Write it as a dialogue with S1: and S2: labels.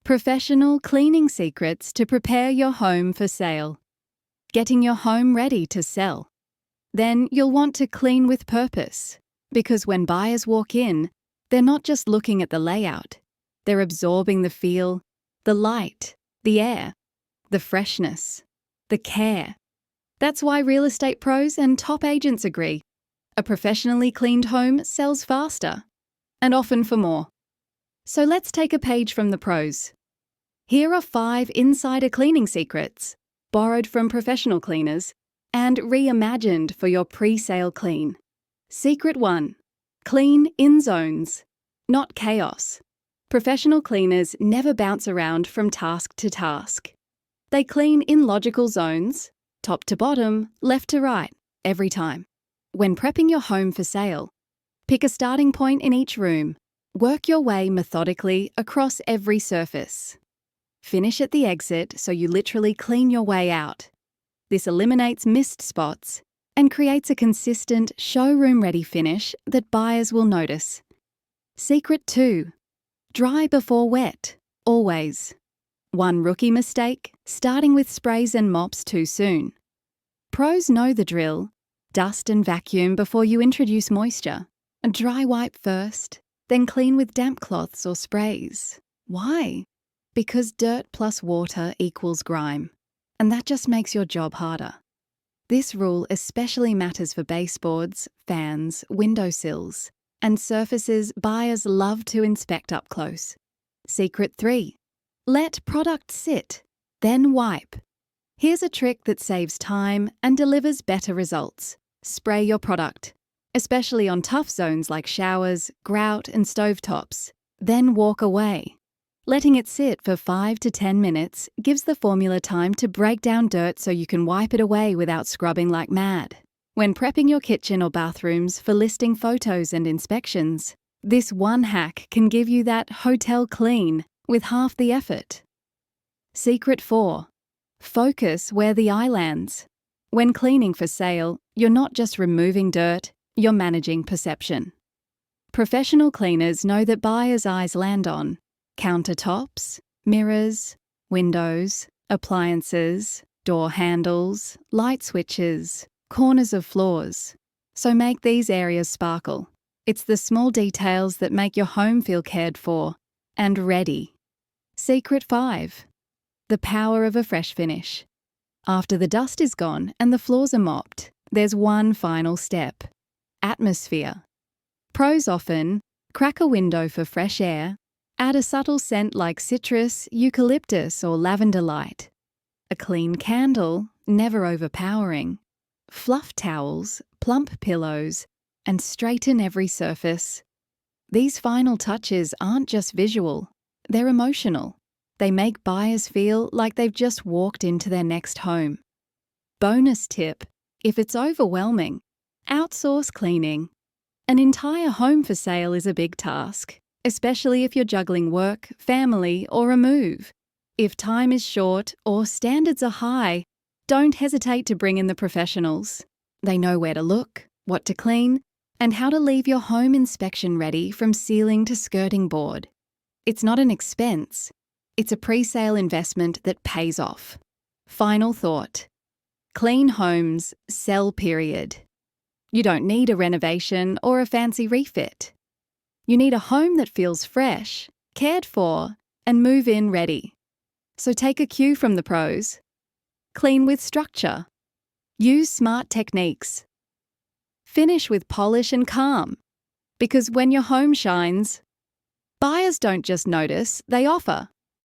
S1: Professional cleaning secrets to prepare your home for sale. Getting your home ready to sell. Then you'll want to clean with purpose, because when buyers walk in, they're not just looking at the layout. They're absorbing the feel, the light, the air, the freshness, the care. That's why real estate pros and top agents agree. A professionally cleaned home sells faster, and often for more. So let's take a page from the pros. Here are 5 insider cleaning secrets, borrowed from professional cleaners and reimagined for your pre-sale clean. Secret 1. Clean in zones, not chaos. Professional cleaners never bounce around from task to task. They clean in logical zones, top to bottom, left to right, every time. When prepping your home for sale, pick a starting point in each room. Work your way methodically across every surface. Finish at the exit so you literally clean your way out. This eliminates missed spots and creates a consistent, showroom-ready finish that buyers will notice. Secret 2. Dry before wet, always. One rookie mistake, starting with sprays and mops too soon. Pros know the drill. Dust and vacuum before you introduce moisture. Dry wipe first, then clean with damp cloths or sprays. Why? Because dirt plus water equals grime, and that just makes your job harder. This rule especially matters for baseboards, fans, windowsills, and surfaces buyers love to inspect up close. Secret 3. Let product sit, then wipe. Here's a trick that saves time and delivers better results. Spray your product, especially on tough zones like showers, grout, and stovetops. Then walk away. Letting it sit for 5 to 10 minutes gives the formula time to break down dirt so you can wipe it away without scrubbing like mad. When prepping your kitchen or bathrooms for listing photos and inspections, this one hack can give you that hotel clean with half the effort. Secret 4. Focus where the eye lands. When cleaning for sale, you're not just removing dirt, you're managing perception. Professional cleaners know that buyers' eyes land on countertops, mirrors, windows, appliances, door handles, light switches, corners of floors. So make these areas sparkle. It's the small details that make your home feel cared for and ready. Secret 5. The power of a fresh finish. After the dust is gone and the floors are mopped, there's one final step. Atmosphere. Pros often crack a window for fresh air, add a subtle scent like citrus, eucalyptus, or lavender light. A clean candle, never overpowering. Fluff towels, plump pillows, and straighten every surface. These final touches aren't just visual, they're emotional. They make buyers feel like they've just walked into their next home. Bonus tip: if it's overwhelming, outsource cleaning. An entire home for sale is a big task, especially if you're juggling work, family, or a move. If time is short or standards are high, don't hesitate to bring in the professionals. They know where to look, what to clean, and how to leave your home inspection ready from ceiling to skirting board. It's not an expense. It's a pre-sale investment that pays off. Final thought. Clean homes sell, period. You don't need a renovation or a fancy refit. You need a home that feels fresh, cared for, and move-in ready. So take a cue from the pros. Clean with structure. Use smart techniques. Finish with polish and calm. Because when your home shines, buyers don't just notice, they offer.